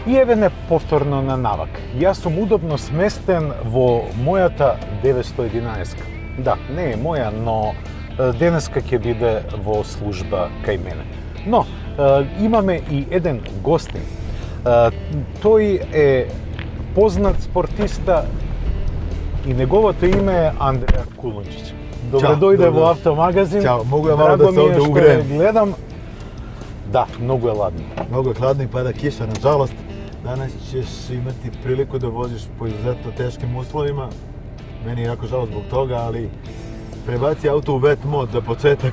И еве не повторно на навак. Јас сум удобно сместен во мојата 911. Да, не е моја, но денеска ќе биде во служба кај мене. Но, имаме и еден гостин. Тој е познат спортиста и неговото име е Андреја Кулунџиќ. Добре дојде во Автомагазин. Ćao, mogu ja malo da se ovde ugrejem? Гледам. Да, многу е ладно. Mnogo je hladno i pada kiša, nažalost. Danas ćeš imati priliku da voziš po izuzetno teškim uslovima. Meni je jako žao zbog toga, ali prebaci auto u wet mod za početak,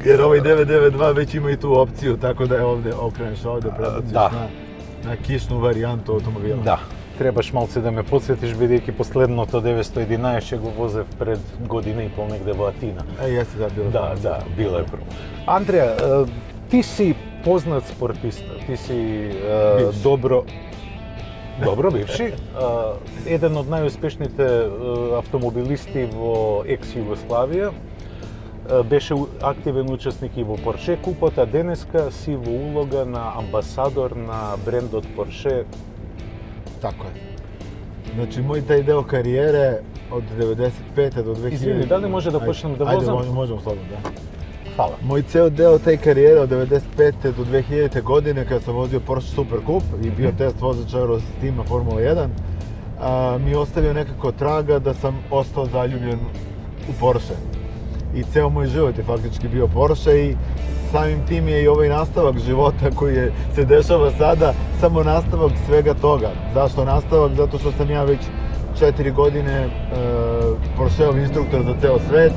jer ovaj 992 već ima i tu opciju, tako da je ovde okreneš ovde, prebaciš na kišnu varijantu automobila. Да, требаш малце да ме подсетиш, бидејќи последното 911 го возев пред година и пол негде во Атина. Jeste da, bilo. Да, било е прво. Андреја, ти си познат спортиста, ти си добро бивши, еден од најуспешните автомобилисти во екс-Југославија, беше активен учесник и во Порше купот, а денеска си во улога на амбасадор на брендот Порше. Tako je. Znači, moj taj deo karijere od 95. do 2000... Извини, дали може да почнем да возам? Ajde, možemo slobodno, da. Фала. Moj ceo deo te karijere od 95. do 2000. godine kada sam vozio Porsche Super Cup i bio test vozač Eurostima Formula 1, mi je ostavio nekako traga da sam ostao zaljubljen u Porsche. I ceo moj život je faktički bio Porsche i samim tim je i ovaj nastavak života koji se dešava sada samo nastavak svega toga. Zašto nastavak? Zato što sam ja već 4 godine Porscheov instruktor za ceo svet.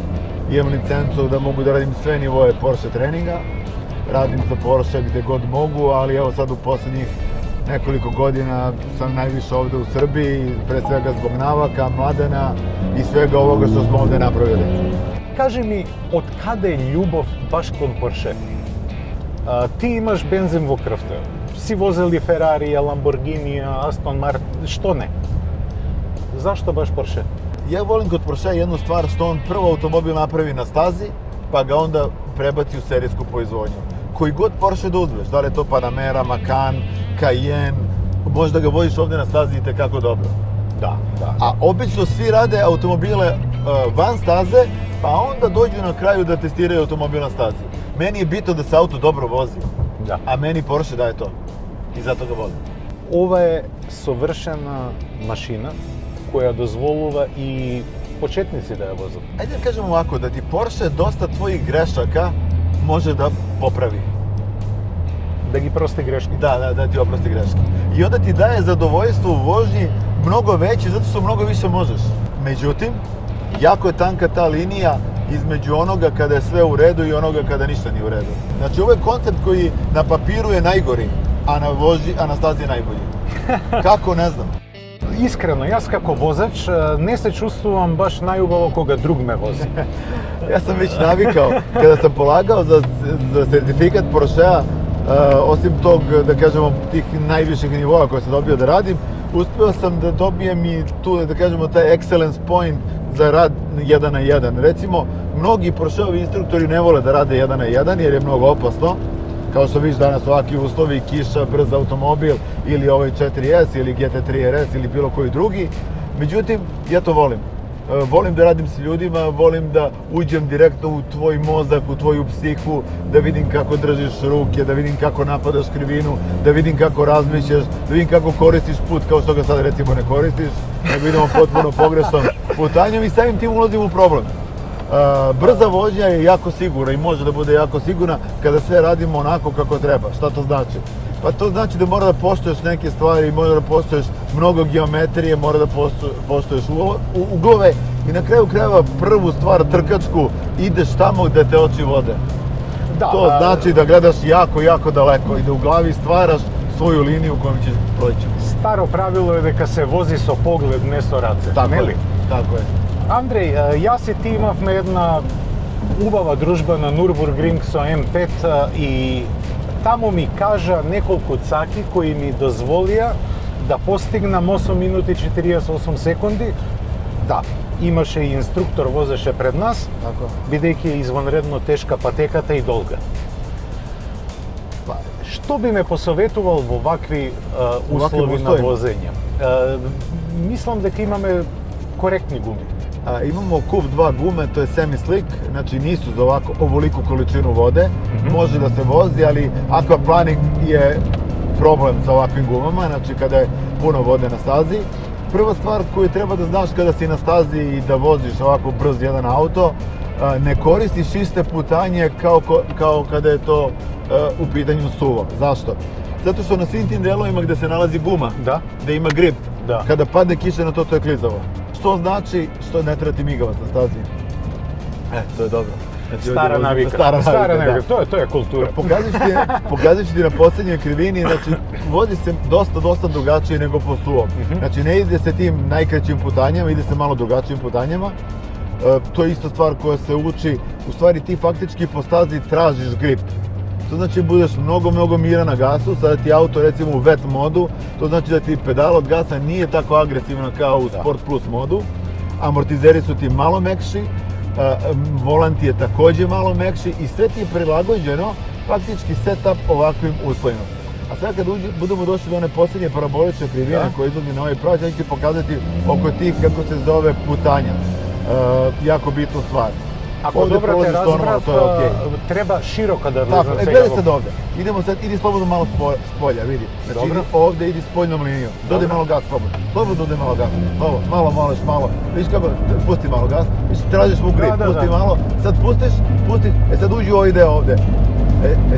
Imam licencu da mogu da radim sve nivoje Porsche treninga. Radim za Porsche gde god mogu, ali evo sad u poslednjih nekoliko godina sam najviše ovde u Srbiji, pre svega zbog navaka, Mladena i svega ovoga što smo ovde napravili. Кажи ми, од каде е љубов баш кон Порше? Ти имаш бензин во крвта. Си возел и Ферарија, Ламборгинија, Астон Мартин, што не? Зашто баш Порше? Ja volim kod Porsche jednu stvar, što on prvo automobil napravi na stazi, pa ga onda prebaci u serijsku proizvodnju. Koji god Porsche da uzmeš, da li je to Panamera, Macan, Cayenne, možeš da ga voziš ovde na stazi i tekako dobro. Da. A obično svi rade automobile van staze, pa onda dođu na kraju da testiraju automobil na stazi. Meni je bitno da se auto dobro vozi, a meni Porsche daje to. I zato ga volim. Ова е совршена машина која дозволува и почетници да ја возат. Ajde da kažemo ovako, da ti Porsche dosta tvojih grešaka može da popravi. Да ги прости грешки. Da ti oprosti greške. I onda ti daje zadovoljstvo u vožnji mnogo veće, zato što mnogo više možeš. Međutim, jako je tanka ta linija između onoga kada je sve u redu i onoga kada ništa nije u redu. Znači, ovo je koncept koji na papiru je najgori, a na stazi je najbolji. Kako, ne znam. Искрено, јас како возач не се чувствувам баш најубаво кога друг ме вози. Ja sam već navikao, kada sam polagao za sertifikat Porschea, osim tog, da kažemo, tih najviših nivoa koje sam dobio da radim, uspeo sam da dobijem i tu, da kažemo, taj excellence point za rad 1 na 1. Recimo, mnogi Porscheovi instruktori ne vole da rade 1 na 1 jer je mnogo opasno. Kao što vidiš danas ovakvi uslovi, kiša, brz automobil ili ovaj 4S ili GT3 RS ili bilo koji drugi. Međutim, ja to volim. Volim da radim s ljudima, volim da uđem direktno u tvoj mozak, u tvoju psihu, da vidim kako držiš ruke, da vidim kako napadaš krivinu, da vidim kako razmišljaš, da vidim kako koristiš put kao što ga sad recimo ne koristiš, nego idemo potpuno pogrešnom putanjom i samim tim ulazim u problem. Brza vožnja je jako sigurna i može da bude jako sigurna kada sve radimo onako kako treba. Šta to znači? Pa to znači da mora da poštuješ neke stvari, mora da poštuješ mnogo geometrije, mora da poštuješ uglove i na kraju krajeva prvu stvar, trkačku, ideš tamo gde te oči vode. To znači da gledaš jako daleko i da u glavi stvaraš svoju liniju kojom ćeš proći. Старо правило е дека се вози со поглед, не со раце, нели? Tako je. Андреј, јас и ти имавме една убава дружба на Нурбургринг со М5 и таму ми кажа неколку цаки кои ми дозволија да постигнам 8 минути 48 секунди. Да, имаше и инструктор возеше пред нас, бидејќи е извонредно тешка патеката и долга. Што Što bi me posоветувал во вакви услови на условима? возење? Мислам дека имаме коректни гуми. Imamo Cube 2 gume, to je semi-slick, znači nisu za ovoliku količinu vode, može da se vozi, ali aquaplaning je problem sa ovakvim gumama, znači kada je puno vode na stazi. Prva stvar koju treba da znaš kada si na stazi i da voziš ovako brz jedan auto, ne koristiš iste putanje kao kada je to u pitanju suvo. Zašto? Zato što na svim tim delovima gde se nalazi guma, gde ima grip, kada padne kiša na to, to je klizavo. Što znači što ne treba ti migavac na stazi. To je dobro. Znači, Stara navika. Stara navika, to je kultura. Pokazat ću ti na posljednjoj krivini, znači vozi se dosta drugačije nego po suvom. Znači ne ide se tim najkraćim putanjama, ide se malo drugačijim putanjama. To je isto stvar koja se uči, u stvari ti faktički po stazi tražiš grip. To znači budeš mnogo miran na gasu, sada ti auto recimo u wet modu, to znači da ti pedal od gasa nije tako agresivna kao u Sport Plus modu, amortizeri su ti malo mekši, volan ti je takođe malo mekši i sve ti je prilagođeno faktički setup ovakvim uslovima. A sad kad budemo došli do one posljednje parabolične krivine koje izlazi na ovaj pravac, ja ću ti pokazati oko tih, kako se zove, putanja. Jako bitnu stvar. Ako dobro te razbrav, treba široko da tako, gledaj sad ovde. Idemo sad, idi slobodno malo s polja, vidi. Znači idi ovde, idi spoljnom linijom. Dodaj malo gas slobodno. Slobodno dodaj malo gas. Malo. Vidiš kako, pusti malo gas. Vidiš, tražiš mu grip, pusti malo. Sad pustiš, sad uđi u ovaj deo ovde.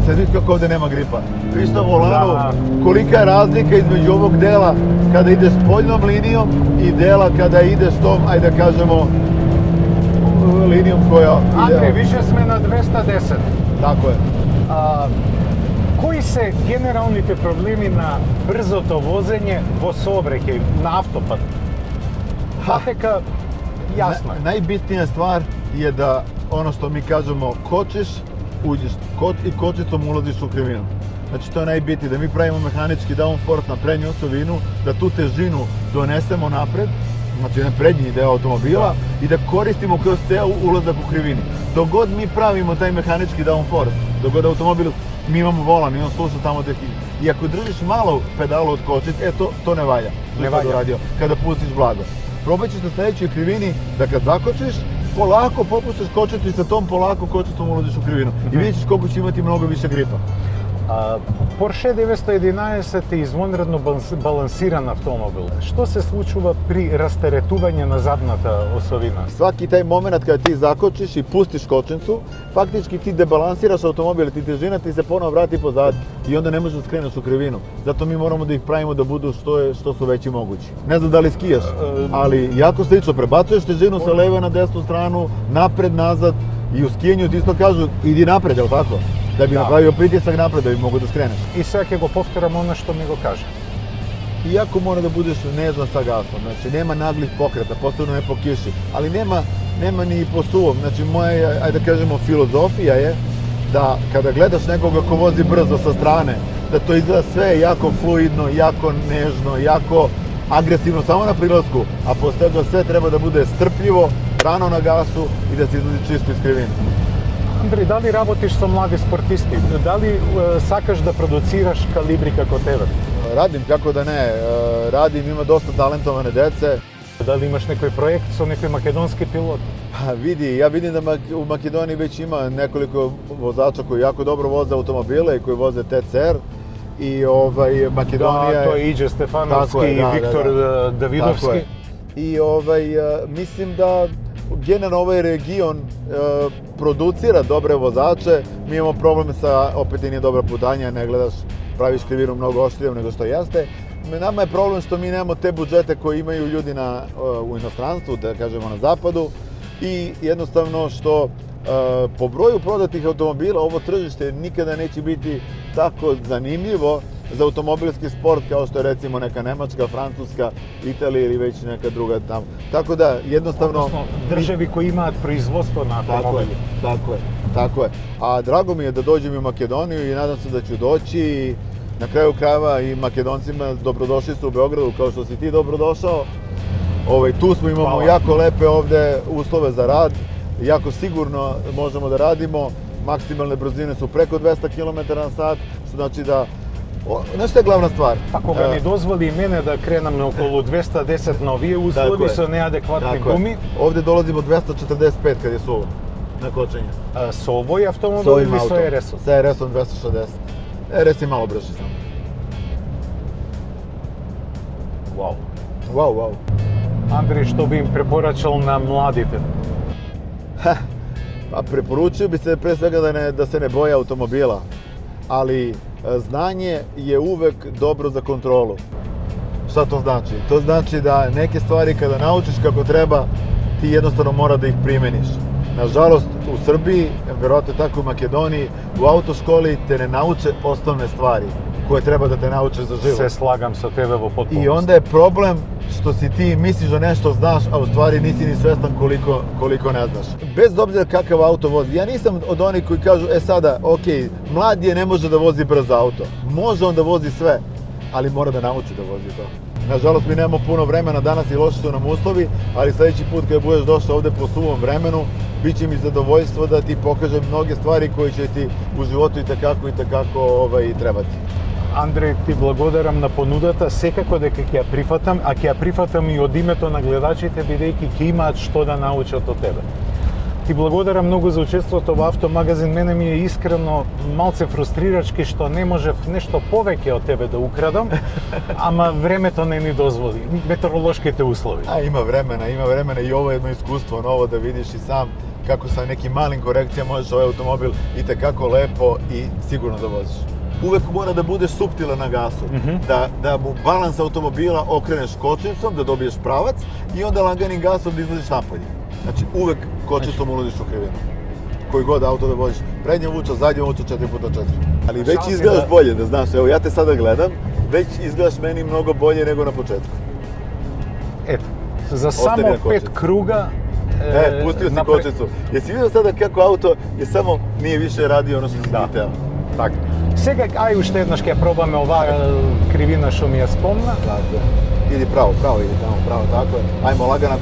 Sad vidiš kako ovde nema gripa. Vidiš na volanu, kolika je razlika između ovog dela kada ideš spoljnom linijom i dela kada ideš tom, ajde da kažemo, linijom koja ide... Andrej, više sme na 210. Tako je. Кои се генералните проблеми на брзото возење во сообраќај, на автопат? Патека, јасно е. Najbitnija stvar je da ono što mi kažemo kočiš, uđeš i kočicom ulaziš u krivinu. Znači to je najbitnije, da mi pravimo mehanički downforce na prednju osovinu, da tu težinu donesemo napred, znači na prednji deo automobila i da koristimo kroz ceo ulazak u krivini. Dok god mi pravimo taj mehanički downforce, dok god automobil, mi imamo volan i on sluša tamo gde i ako držiš malo pedalu od kočice, to ne valja. Ne valja. Kada pustiš blago. Probat ćeš na sledećoj krivini da kad zakočiš, polako popustiš kočicu i sa tom polako kočicom ulaziš u krivinu. I vidjet ćeš koliko će imati mnogo više gripa. Porsche 911 je извонредно балансиран автомобил. Што се случува при растеретување на задната осовина? Svaki taj moment kada ti zakočiš i pustiš kočnicu, faktički ti debalansiraš automobil, ti težina ti se ponovo vrati pozad i onda ne možeš da skreneš u krivinu. Zato mi moramo da ih pravimo da budu što su veći mogući. Ne znam da li skijaš, ali jako slično, prebacuješ težinu sa leve na desnu stranu, napred, nazad i u skijanju ti isto kažu idi napred, je li tako? Da bi napravio pritisak napred, da bi mogo da skreneš. I sad ќе го повторам ono što mi go kaže. Iako mora da budeš nežan sa gasom, znači nema naglih pokreta, posebno ne po kiši, ali nema ni po suvom. Znači moja, ajde da kažemo, filozofija je da kada gledaš nekoga ko vozi brzo sa strane, da to izgleda sve jako fluidno, jako nežno, jako agresivno samo na prilasku, a posle toga sve treba da bude strpljivo, rano na gasu i da se izlazi čisto iz krivine. Andrej, da li работиш со млади спортисти? Да ли сакаш да продуцираш калибри како тебе? Radim, kako da ne. Radim, ima dosta talentovane dece. Da li imaš nekoj projekt со некој македонски пилот? Vidi, ja vidim da u Makedoniji već ima nekoliko vozača koji jako dobro voze automobile i koji voze TCR. I Makedonija... To je Iđe Stefanovski i Viktor Davidovski. I mislim da generalno ovaj region producira dobre vozače, mi imamo problem sa, opet i nije dobra putanja, ne gledaš, praviš krivinu mnogo oštrijom nego što jeste. Nama je problem što mi nemamo te budžete koje imaju ljudi u inostranstvu, da kažemo na zapadu, i jednostavno što po broju prodatih automobila ovo tržište nikada neće biti tako zanimljivo za automobilski sport kao što je recimo neka Nemačka, Francuska, Italija ili već neka druga tamo. Tako da jednostavno... Odnosno državi koji imaju proizvodstvo na automobili. Tako je. A drago mi je da dođem u Makedoniju i nadam se da ću doći i na kraju krajeva i Makedoncima dobrodošli su u Beogradu kao što si ti dobrodošao. Tu smo, imamo jako lepe ovde uslove za rad, jako sigurno možemo da radimo. Maksimalne brzine su preko 200 km/h, što znači da Znaš šta je glavna stvar? Pa кога ми дозволи и мене да кренам на околу 210 на овие услови со неадекватни гуми, Ovde dolazimo 245 kad je suvo na kočenje. со овој автомобил или со RS-от? Sa RS-om 260. RS je malo brži samo. Вау. Wow. Андреј, што би им препорачал на младите? Pa preporučio bi se pre svega da se ne boje automobila, ali znanje je uvek dobro za kontrolu. Šta to znači? To znači da neke stvari kada naučiš kako treba, ti jednostavno mora da ih primeniš. Nažalost, u Srbiji, verovatno tako u Makedoniji, u autoškoli te ne nauče osnovne stvari koje treba da te nauče za život. Се слагам со тебе во потполност. I onda je problem što si ti misliš da nešto znaš, a u stvari nisi ni svestan koliko ne znaš. Bez obzira kakav auto vozi, ja nisam od onih koji kažu, sada, mlad je, ne može da vozi brz auto. Može on da vozi sve, ali mora da nauči da vozi to. Nažalost, mi nemamo puno vremena, danas i loši su nam uslovi, ali sledeći put kada budeš došao ovde po suvom vremenu, bit će mi zadovoljstvo da ti pokažem mnoge stvari koje će ti u životu i tekako trebati. Андреј, ти благодарам на понудата, секако дека ќе ја прифатам, а ќе ја прифатам и од името на гледачите, бидејќи ќе имаат што да научат од тебе. Ти благодарам многу за учеството во Автомагазин. Мене ми е искрено малце фрустрирачки што не можев нешто повеќе од тебе да украдам, ама времето не ни дозволи, метеоролошките услови. Ima vremena i ovo je jedno iskustvo novo da vidiš i sam kako sa nekim malim korekcijama možeš ovaj automobil i tekako lepo i sigurno da voziš. Uvek mora da budeš suptilan na gasu, da mu balans automobila okreneš kočnicom, da dobiješ pravac i onda laganim gasom da izlaziš napolje. Znači uvek kočnicom ulaziš u krivinu. Koji god auto da voziš, prednje vuča, zadnje vuča 4x4. Ali već izgledaš bolje, da znaš, evo ja te sada gledam, već izgledaš meni mnogo bolje nego na početku. Ето, за само 5 круга pustio si kočnicu. Jesi vidio sada kako auto je samo nije više radio ono što si hteo? Така. Сега, ај уште еднаш ќе пробаме оваа кривина што ми ја спомна. Tako je. Idi pravo, idi tamo, pravo, tako je. Ajmo, lagana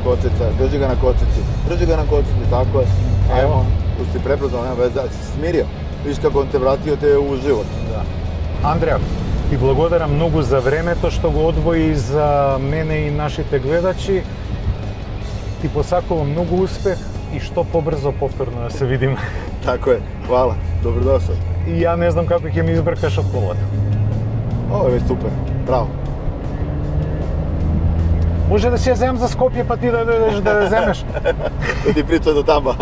kočnica, drži ga na kočnici, tako je. Ajmo, tu si prebrzo, nema veze, si smirio. Viš kako on te vratio te u život. Да. Андреа, ти благодарам многу за времето што го одвои за мене и нашите гледачи. Ти посакувам многу успех и што побрзо повторно да се видиме. Tako je, hvala, dobrodošao. И ја не знам како ќе ми избркаш од колата. Ovo je već super, bravo. Може да си ја земам за Скопје, па ти да дојдеш да ја земеш. Da ti pričam do tamo.